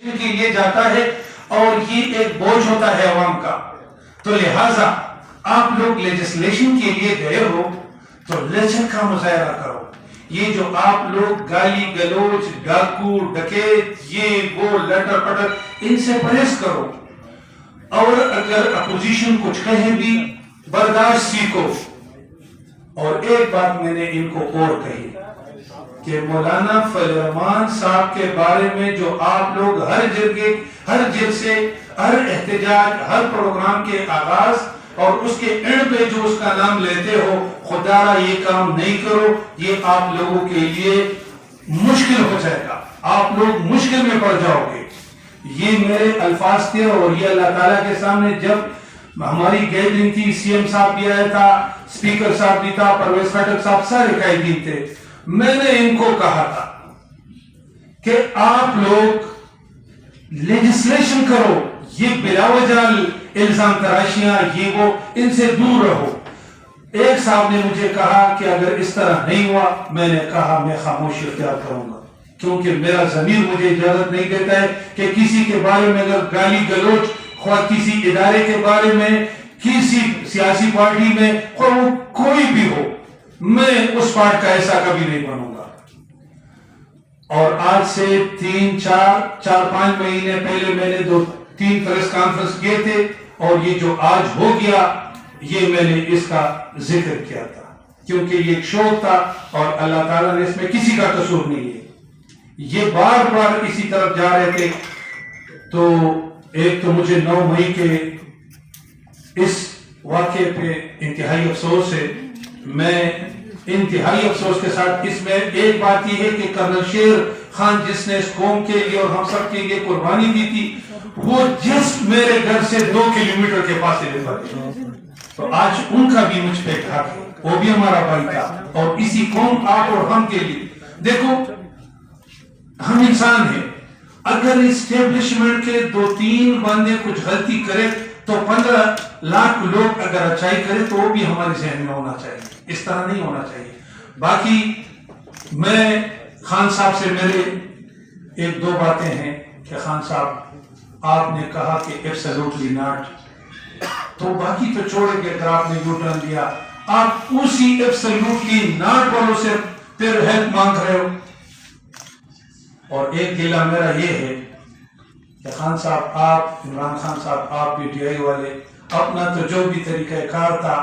کے لیے جاتا ہے اور یہ ایک بوجھ ہوتا ہے عوام کا. تو لہٰذا آپ لوگ لیجسلیشن کے لیے گئے ہو تو لچک کا مظاہرہ کرو. یہ جو آپ لوگ گالی گلوچ ڈاکو ڈکیت یہ وہ لٹر پٹر ان سے پرہیز کرو. اور اگر اپوزیشن کچھ کہے بھی برداشت سیکھو. اور ایک بات میں نے ان کو اور کہی کہ مولانا فضل الرحمان صاحب کے بارے میں جو آپ لوگ ہر جرگے ہر جلسے ہر احتجاج ہر پروگرام کے آغاز اور اس کے اینڈ پہ جو اس کا نام لیتے ہو، خدا را یہ کام نہیں کرو. یہ آپ لوگوں کے لیے مشکل ہو جائے گا، آپ لوگ مشکل میں پڑ جاؤ گے. یہ میرے الفاظ تھے اور یہ اللہ تعالیٰ کے سامنے جب ہماری گیدرنگ تھی، سی ایم صاحب بھی آیا تھا، اسپیکر صاحب بھی تھا، پرویز خٹک صاحب سارے قائدین تھے. میں نے ان کو کہا تھا کہ آپ لوگ لیجسلیشن کرو، یہ بلا وجہ الزام تراشیاں یہ وہ ان سے دور رہو. ایک صاحب نے مجھے کہا کہ اگر اس طرح نہیں ہوا، میں نے کہا میں خاموشی اختیار کروں گا، کیونکہ میرا ضمیر مجھے اجازت نہیں دیتا ہے کہ کسی کے بارے میں اگر گالی گلوچ خواہ کسی ادارے کے بارے میں کسی سیاسی پارٹی میں کوئی بھی ہو، میں اس پارٹ کا ایسا کبھی نہیں بنوں گا. اور آج سے 4-5 مہینے پہلے میں نے 2-3 پریس کانفرنس کیے تھے اور یہ جو آج ہو گیا یہ میں نے اس کا ذکر کیا تھا کیونکہ یہ ایک شوق تھا اور اللہ تعالیٰ نے اس میں کسی کا قصور نہیں ہے. یہ بار بار اسی طرف جا رہے تھے. تو ایک تو مجھے 9 مئی کے اس واقعے پہ انتہائی افسوس ہے. میں انتہائی افسوس کے ساتھ اس میں ایک بات یہ ہے کہ کرنل شیر خان جس نے اس قوم کے لیے اور ہم سب کے لیے قربانی دی تھی، وہ جسٹ میرے گھر سے 2 کلومیٹر کے فاصلے پر تھے. تو آج ان کا بھی مجھ پہ حق ہے، وہ بھی ہمارا بھائی تھا. اور اسی قوم آپ اور ہم کے لیے دیکھو ہم انسان ہیں. اگر اسٹیبلشمنٹ کے 2-3 بندے کچھ غلطی کرے تو 15 لاکھ لوگ اگر اچھائی کرے تو وہ بھی ہمارے ذہن میں ہونا چاہیے. اس طرح نہیں ہونا چاہیے. باقی میں خان صاحب سے میرے 1-2 باتیں ہیں کہ خان صاحب آپ نے کہا کہ ایبسولوٹلی ناٹ، تو باقی تو چھوڑے کہ اگر آپ نے یو ٹرن لیا آپ اسی ایبسولوٹلی ناٹ والوں سے پھر ہیلپ مانگ رہے ہو. اور ایک گلہ میرا یہ ہے کہ خان صاحب آپ عمران خان صاحب آپ پی ٹی آئی والے اپنا تو جو بھی طریقہ کار تھا